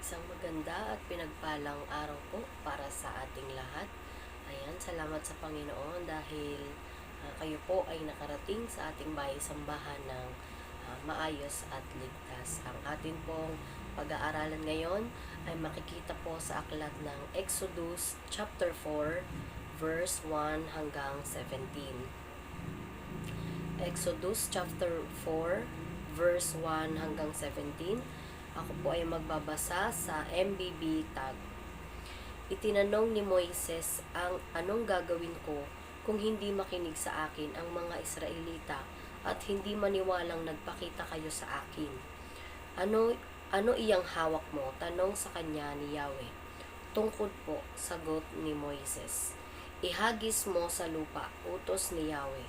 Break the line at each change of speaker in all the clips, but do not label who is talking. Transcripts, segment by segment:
Isang maganda at pinagpalang araw po para sa ating lahat. Ayan, salamat sa Panginoon dahil kayo po ay nakarating sa ating bahay-sambahan ng maayos at ligtas. Ang atin pong pag-aaralan ngayon ay makikita po sa aklat ng Exodus chapter 4 verse 1 hanggang 17. Exodus chapter 4 verse 1 hanggang 17. Ako po ay magbabasa sa MBB tag. Itinanong ni Moises ang anong gagawin ko kung hindi makinig sa akin ang mga Israelita at hindi maniwalang nagpakita kayo sa akin. Ano iyang hawak mo? Tanong sa kanya ni Yahweh. Tungkod po, sagot ni Moises. Ihagis mo sa lupa, utos ni Yahweh.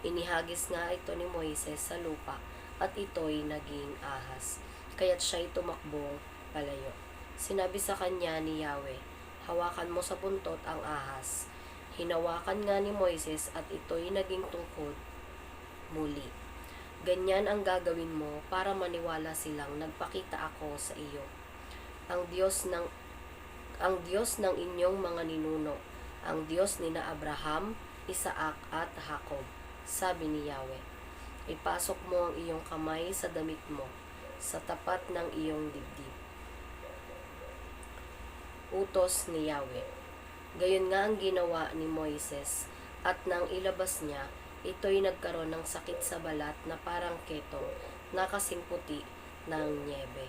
Inihagis nga ito ni Moises sa lupa at ito'y naging ahas. Kaya't siya'y tumakbong palayo. Sinabi sa kanya ni Yahweh, hawakan mo sa buntot ang ahas. Hinawakan nga ni Moises at ito'y naging tungkod muli. Ganyan ang gagawin mo para maniwala silang nagpakita ako sa iyo. Ang Diyos ng inyong mga ninuno, ang Diyos ni na Abraham, Isaac at Jacob. Sabi ni Yahweh, ipasok mo ang iyong kamay sa damit mo, sa tapat ng iyong dibdib. Utos ni Yahweh. Gayon nga ang ginawa ni Moises, at nang ilabas niya, ito'y nagkaroon ng sakit sa balat na parang ketong, na kasing puti ng nyebe.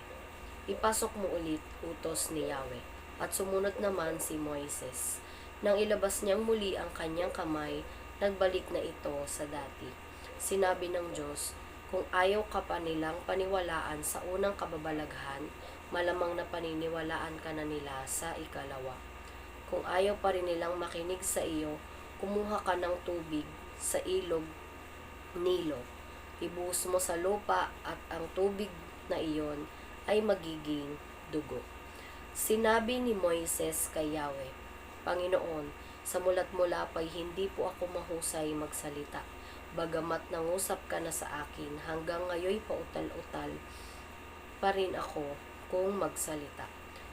Ipasok mo ulit, utos ni Yahweh, at sumunod naman si Moises. Nang ilabas niyang muli ang kanyang kamay, nagbalik na ito sa dati. Sinabi ng Diyos, kung ayaw ka pa nilang paniwalaan sa unang kababalaghan, malamang na paniniwalaan ka na nila sa ikalawa. Kung ayaw pa rin nilang makinig sa iyo, kumuha ka ng tubig sa ilog Nilo. Ibuhos mo sa lupa at ang tubig na iyon ay magiging dugo. Sinabi ni Moises kay Yahweh, Panginoon, sa mula't mula pa'y hindi po ako mahusay magsalita. Bagamat nangusap ka na sa akin, hanggang ngayoy pautal-utal pa rin ako kung magsalita.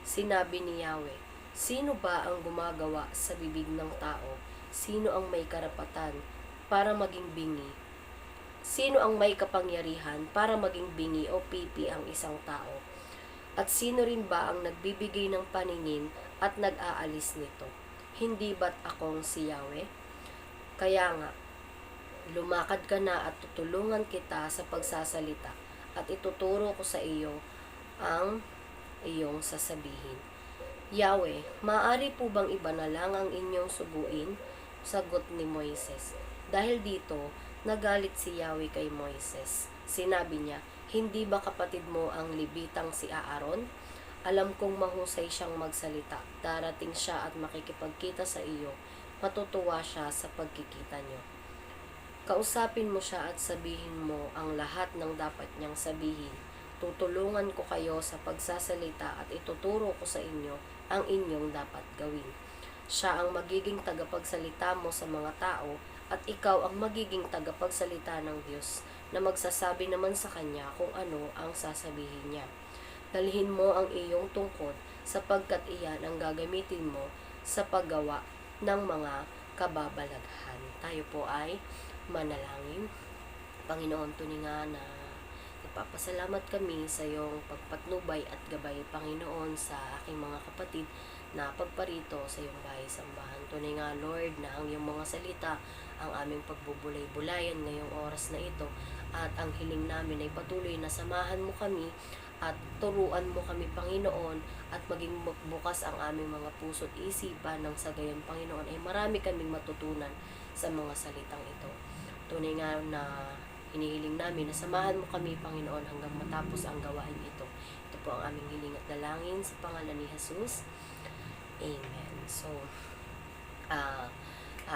Sinabi ni Yahweh, sino ba ang gumagawa sa bibig ng tao? Sino ang may karapatan para maging bingi? Sino ang may kapangyarihan para maging bingi o pipi ang isang tao? At sino rin ba ang nagbibigay ng paningin at nag-aalis nito? Hindi ba't akong si Yahweh? Kaya nga, lumakad ka na at tutulungan kita sa pagsasalita at ituturo ko sa iyo ang iyong sasabihin. Yahweh, maaari po bang iba na lang ang inyong suguin? Sagot ni Moises. Dahil dito, nagalit si Yahweh kay Moises. Sinabi niya, hindi ba kapatid mo ang libitang si Aaron? Alam kong mahusay siyang magsalita. Darating siya at makikipagkita sa iyo. Matutuwa siya sa pagkikita niyo. Kausapin mo siya at sabihin mo ang lahat ng dapat niyang sabihin. Tutulungan ko kayo sa pagsasalita at ituturo ko sa inyo ang inyong dapat gawin. Siya ang magiging tagapagsalita mo sa mga tao at ikaw ang magiging tagapagsalita ng Diyos na magsasabi naman sa Kanya kung ano ang sasabihin niya. Dalhin mo ang iyong tungkod sapagkat iyan ang gagamitin mo sa paggawa ng mga kababalaghan. Tayo po ay manalangin. Panginoon, tunay nga na nagpapasalamat kami sa iyong pagpatnubay at gabay, Panginoon, sa aking mga kapatid na pagparito sa iyong bahay-sambahan. Tunay nga, Lord, na ang iyong mga salita ang aming pagbubulay-bulayan ngayong oras na ito, at ang hiling namin ay patuloy na samahan mo kami at turuan mo kami, Panginoon, at maging bukas ang aming mga puso't isipan nang sa gayon, Panginoon, ay marami kaming matutunan sa mga salitang ito. Tunay nga na hinihiling namin na samahan mo kami, Panginoon, hanggang matapos ang gawain ito. Ito po ang aming hiling at dalangin sa pangalan ni Jesus. Amen. So,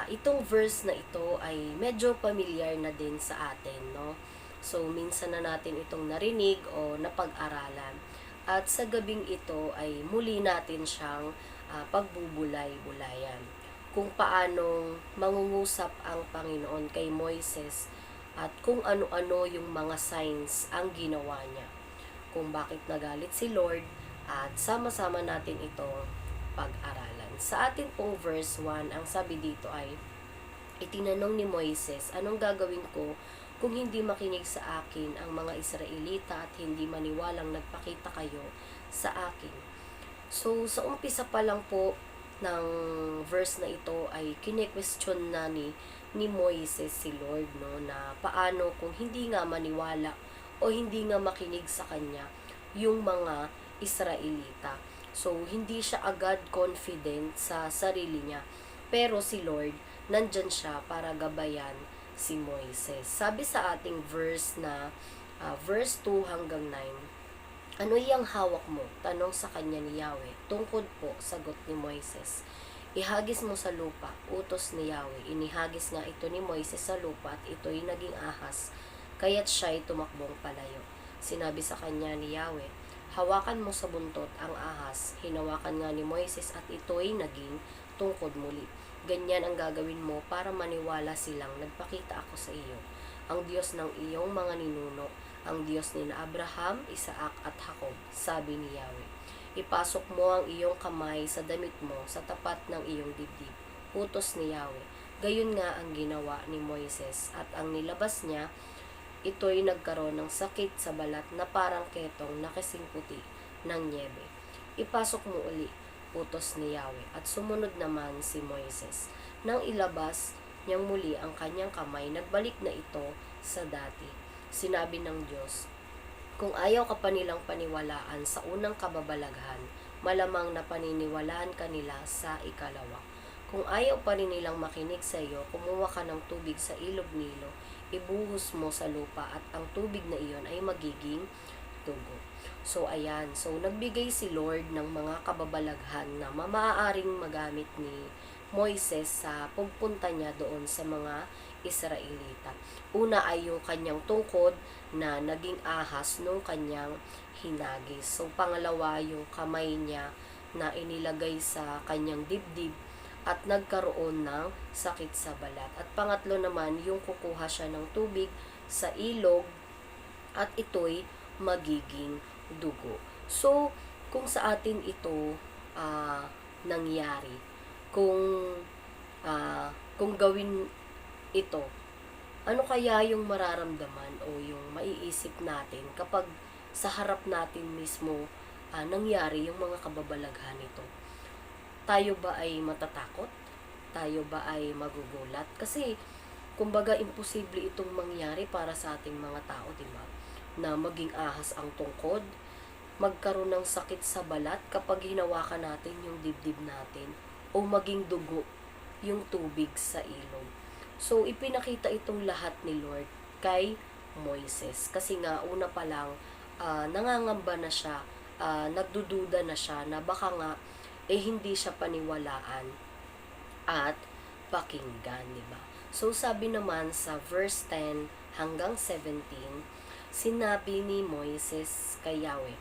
itong verse na ito ay medyo familiar na din sa atin, no? So, minsan na natin itong narinig o napag-aralan. At sa gabing ito ay muli natin siyang pagbubulay-bulayan. Kung paanong mangungusap ang Panginoon kay Moises at kung ano-ano yung mga signs ang ginawa niya. Kung bakit nagalit si Lord at sama-sama natin itong pag-aralan. Sa atin pong verse 1, ang sabi dito ay, itinanong ni Moises, anong gagawin ko kung hindi makinig sa akin ang mga Israelita at hindi maniwalang nagpakita kayo sa akin? So, sa umpisa pa lang po ng verse na ito ay kine-question na ni Moises si Lord, no, na paano kung hindi nga maniwala o hindi nga makinig sa kanya yung mga Israelita. So, hindi siya agad confident sa sarili niya. Pero si Lord, nandyan siya para gabayan si Moises. Sabi sa ating verse na verse 2 hanggang 9, ano iyang hawak mo? Tanong sa kanya ni Yahweh. Tungkod po, sagot ni Moises. Ihagis mo sa lupa, utos ni Yahweh. Inihagis nga ito ni Moises sa lupa at ito'y naging ahas, kaya't siya'y tumakbong palayo. Sinabi sa kanya ni Yahweh, hawakan mo sa buntot ang ahas. Hinawakan nga ni Moises at ito'y naging tungkod muli. Ganyan ang gagawin mo para maniwala silang nagpakita ako sa iyo. Ang Diyos ng iyong mga ninuno, ang Diyos ni Abraham, Isaac at Jacob, sabi ni Yahweh. Ipasok mo ang iyong kamay sa damit mo sa tapat ng iyong dibdib. Utos ni Yahweh. Gayon nga ang ginawa ni Moises at ang nilabas niya, ito'y nagkaroon ng sakit sa balat na parang ketong na kasing puti ng niebe. Ipasok mo uli, utos ni Yahweh, at sumunod naman si Moises. Nang ilabas niyang muli ang kanyang kamay, nagbalik na ito sa dati. Sinabi ng Diyos, kung ayaw ka pa nilang paniwalaan sa unang kababalaghan, malamang na paniniwalaan ka nila sa ikalawa. Kung ayaw pa rin nilang makinig sa iyo, kumuha ka ng tubig sa ilog Nilo, ibuhos mo sa lupa at ang tubig na iyon ay magiging dugo. So ayan, so nagbigay si Lord ng mga kababalaghan na maaaring magamit ni Moises sa pagpunta niya doon sa mga Israelita. Una ay yung kanyang tungkod na naging ahas nung kanyang hinagis. So pangalawa yung kamay niya na inilagay sa kanyang dibdib at nagkaroon ng sakit sa balat. At pangatlo naman yung kukuha siya ng tubig sa ilog at ito'y magiging dugo. So kung sa atin ito nangyari, kung gawin ito, ano kaya yung mararamdaman o yung maiisip natin kapag sa harap natin mismo nangyari yung mga kababalaghan nito? Tayo ba ay matatakot? Tayo ba ay magugulat? Kasi kumbaga imposible itong mangyari para sa ating mga tao, diba? Na maging ahas ang tungkod, magkaroon ng sakit sa balat kapag hinawakan natin yung dibdib natin, o maging dugo yung tubig sa ilog. So, ipinakita itong lahat ni Lord kay Moises. Kasi nga, una pa lang, nangangamba na siya, nagdududa na siya na baka nga, hindi siya paniwalaan at pakinggan, diba? So, sabi naman sa verse 10 hanggang 17, sinabi ni Moises kay Yahweh,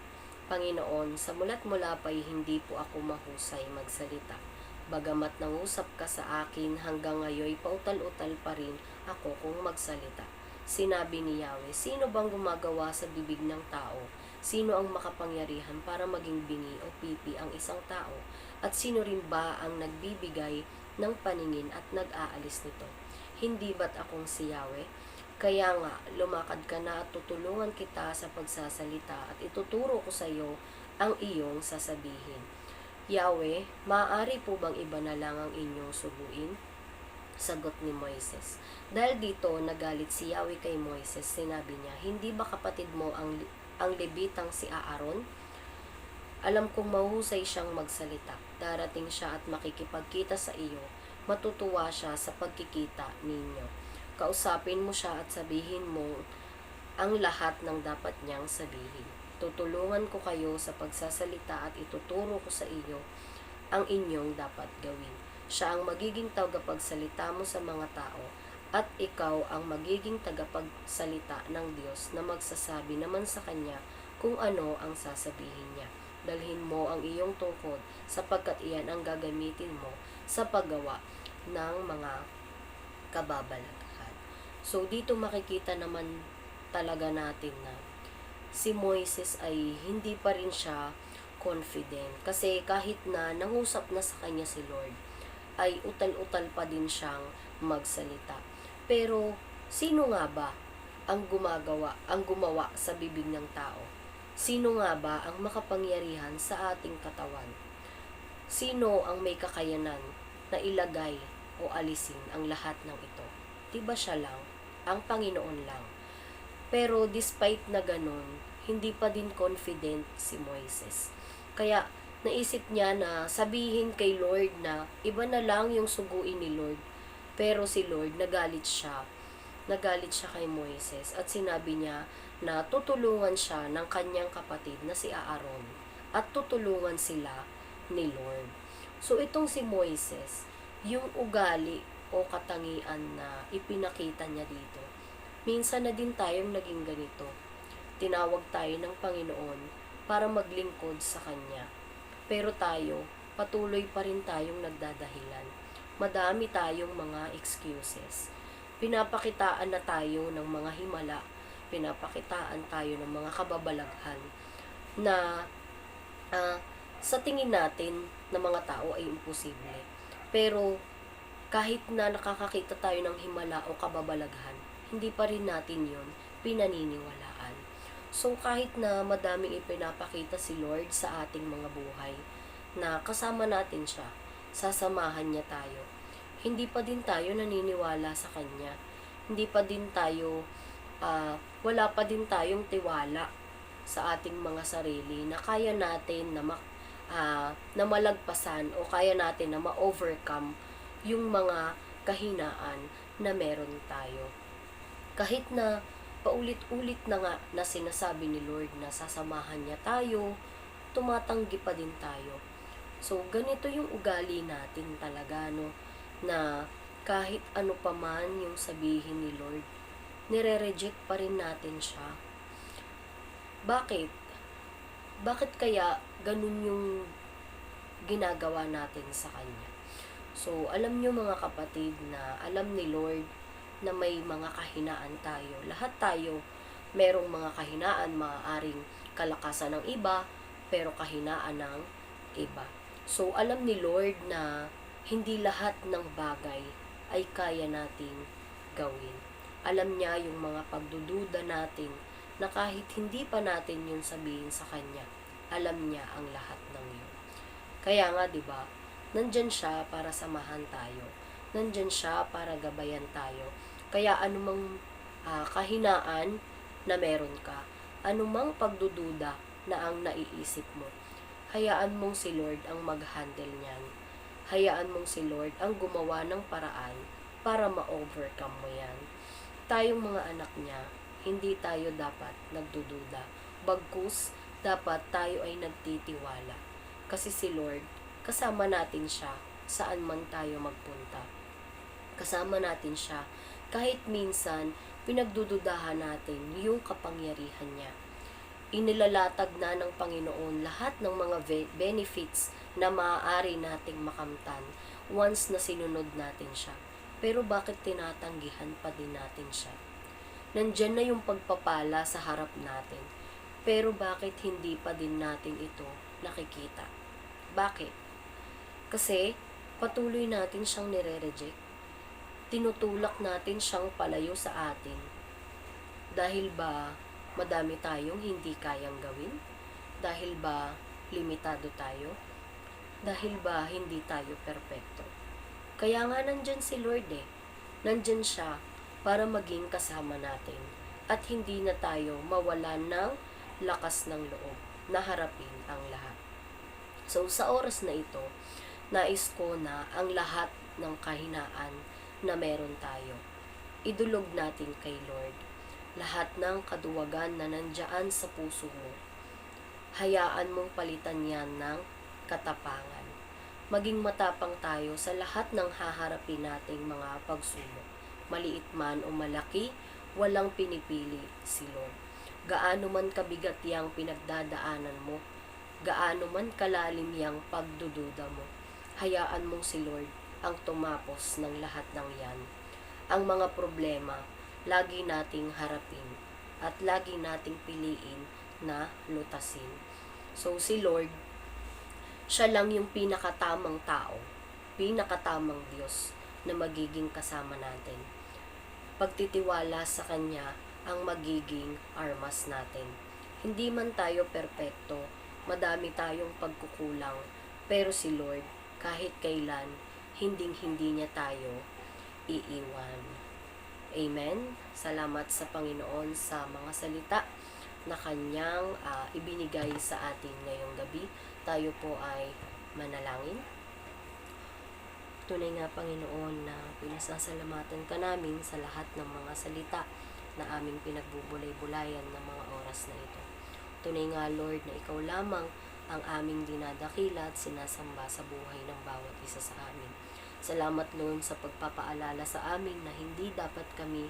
Panginoon, sa mula't mula pa'y hindi po ako mahusay magsalita. Bagamat nangusap ka sa akin hanggang ngayon, pautal-utal pa rin ako kung magsalita. Sinabi ni Yahweh, sino bang gumagawa sa bibig ng tao? Sino ang makapangyarihan para maging bingi o pipi ang isang tao? At sino rin ba ang nagbibigay ng paningin at nag-aalis nito? Hindi ba't akong si Yahweh? Kaya nga, lumakad ka na at tutulungan kita sa pagsasalita at ituturo ko sa iyo ang iyong sasabihin. Yahweh, maaari po bang iba na lang ang inyong suguin? Sagot ni Moises. Dahil dito, nagalit si Yahweh kay Moises. Sinabi niya, hindi ba kapatid mo ang Levitang si Aaron? Alam kong mahusay siyang magsalita. Darating siya at makikipagkita sa iyo. Matutuwa siya sa pagkikita ninyo. Kausapin mo siya at sabihin mo ang lahat ng dapat niyang sabihin. Tutulungan ko kayo sa pagsasalita at ituturo ko sa iyo ang inyong dapat gawin. Siya ang magiging tagapagsalita mo sa mga tao at ikaw ang magiging tagapagsalita ng Diyos na magsasabi naman sa Kanya kung ano ang sasabihin niya. Dalhin mo ang iyong tungkod sapagkat iyan ang gagamitin mo sa paggawa ng mga kababalaghan. So dito makikita naman talaga natin na si Moises ay hindi pa rin siya confident. Kasi kahit na nangusap na sa kanya si Lord, ay utal-utal pa din siyang magsalita. Pero, sino nga ba ang gumawa sa bibig ng tao? Sino nga ba ang makapangyarihan sa ating katawan? Sino ang may kakayanan na ilagay o alisin ang lahat ng ito? Diba siya lang? Ang Panginoon lang. Pero despite na ganun, hindi pa din confident si Moises. Kaya naisip niya na sabihin kay Lord na iba na lang yung suguin ni Lord. Pero si Lord, nagalit siya. Nagalit siya kay Moises at sinabi niya na tutulungan siya ng kanyang kapatid na si Aaron at tutulungan sila ni Lord. So itong si Moises, yung ugali o katangian na ipinakita niya dito, minsan na din tayong naging ganito. Tinawag tayo ng Panginoon para maglingkod sa Kanya. Pero tayo, patuloy pa rin tayong nagdadahilan. Madami tayong mga excuses. Pinapakitaan na tayo ng mga himala. Pinapakitaan tayo ng mga kababalaghan na sa tingin natin ng mga tao ay imposible. Pero kahit na nakakakita tayo ng himala o kababalaghan, hindi pa rin natin yun pinaniniwalaan. So kahit na madaming ipinapakita si Lord sa ating mga buhay, na kasama natin siya, sasamahan niya tayo, hindi pa din tayo naniniwala sa Kanya. Hindi pa din tayo, wala pa din tayong tiwala sa ating mga sarili na kaya natin na malagpasan o kaya natin na ma-overcome yung mga kahinaan na meron tayo. Kahit na paulit-ulit na nga na sinasabi ni Lord na sasamahan niya tayo, tumatanggi pa din tayo. So, ganito yung ugali natin talaga, no? Na kahit ano pa man yung sabihin ni Lord, nire-reject pa rin natin siya. Bakit? Bakit kaya ganun yung ginagawa natin sa Kanya? So, alam nyo mga kapatid na alam ni Lord na may mga kahinaan tayo. Lahat tayo merong mga kahinaan, maaaring kalakasan ng iba, pero kahinaan ng iba. So, alam ni Lord na hindi lahat ng bagay ay kaya nating gawin. Alam niya yung mga pagdududa natin na kahit hindi pa natin yun sabihin sa Kanya, alam niya ang lahat ng yun. Kaya nga, di ba, nandyan siya para samahan tayo. Nandyan siya para gabayan tayo. Kaya anumang kahinaan na meron ka, anumang pagdududa na ang naiisip mo, hayaan mong si Lord ang mag-handle niyan. Hayaan mong si Lord ang gumawa ng paraan para ma-overcome mo yan. Tayong mga anak niya, hindi tayo dapat nagdududa. Bagkus, dapat tayo ay nagtitiwala. Kasi si Lord, kasama natin siya saan man tayo magpunta. Kasama natin siya kahit minsan pinagdududahan natin yung kapangyarihan niya. Inilalatag na ng Panginoon lahat ng mga benefits na maaari nating makamtan once na sinunod natin siya. Pero bakit tinatanggihan pa din natin siya? Nandyan na yung pagpapala sa harap natin. Pero bakit hindi pa din natin ito nakikita? Bakit? Kasi patuloy natin siyang nire-reject. Tinutulak natin siyang palayo sa atin. Dahil ba madami tayong hindi kayang gawin? Dahil ba limitado tayo? Dahil ba hindi tayo perpekto? Kaya nga nandyan si Lord Nandyan siya para maging kasama natin at hindi na tayo mawalan ng lakas ng loob na harapin ang lahat. So sa oras na ito, nais ko na ang lahat ng kahinaan na meron tayo, idulog natin kay Lord. Lahat ng kaduwagan na nandiyan sa puso mo, hayaan mong palitan yan ng katapangan. Maging matapang tayo sa lahat ng haharapin nating mga pagsubok. Maliit man o malaki, walang pinipili si Lord. Gaano man kabigat yang pinagdadaanan mo, gaano man kalalim yang pagdududa mo, hayaan mong si Lord ang tumapos ng lahat ng yan. Ang mga problema, lagi nating harapin at lagi nating piliin na lutasin. So si Lord, Siya lang yung pinakatamang tao, pinakatamang Diyos na magiging kasama natin. Pagtitiwala sa Kanya ang magiging armas natin. Hindi man tayo perpekto, madami tayong pagkukulang, pero si Lord, kahit kailan, hinding-hindi niya tayo iiwan. Amen. Salamat sa Panginoon sa mga salita na Kanyang ibinigay sa atin ngayong gabi. Tayo po ay manalangin. Tunay nga, Panginoon, na pinasasalamatan ka namin sa lahat ng mga salita na aming pinagbubulay-bulayan ng mga oras na ito. Tunay nga, Lord, na Ikaw lamang ang aming dinadakila at sinasamba sa buhay ng bawat isa sa amin. Salamat, Lord, sa pagpapaalala sa amin na hindi dapat kami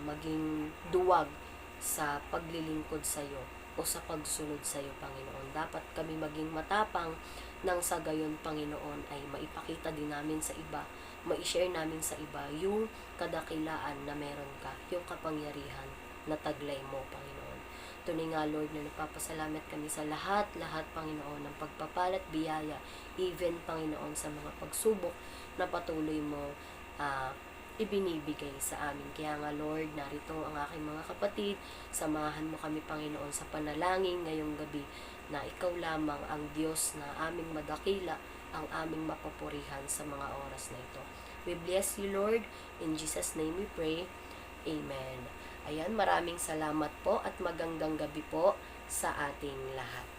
maging duwag sa paglilingkod sa iyo o sa pagsunod sa iyo, Panginoon. Dapat kami maging matapang nang sa gayon, Panginoon, ay maipakita din namin sa iba, ma-share namin sa iba yung kadakilaan na meron ka, yung kapangyarihan na taglay mo, Panginoon. Tunay nga, Lord, na nagpapasalamat kami sa lahat, Panginoon, ng pagpapalat biyaya, even, Panginoon, sa mga pagsubok na patuloy mo ibinibigay sa amin. Kaya nga, Lord, narito ang aking mga kapatid. Samahan mo kami, Panginoon, sa panalangin ngayong gabi na Ikaw lamang ang Diyos na aming madakila, ang aming mapapurihan sa mga oras na ito. We bless you, Lord. In Jesus' name we pray. Amen. Ayan, maraming salamat po at magandang gabi po sa ating lahat.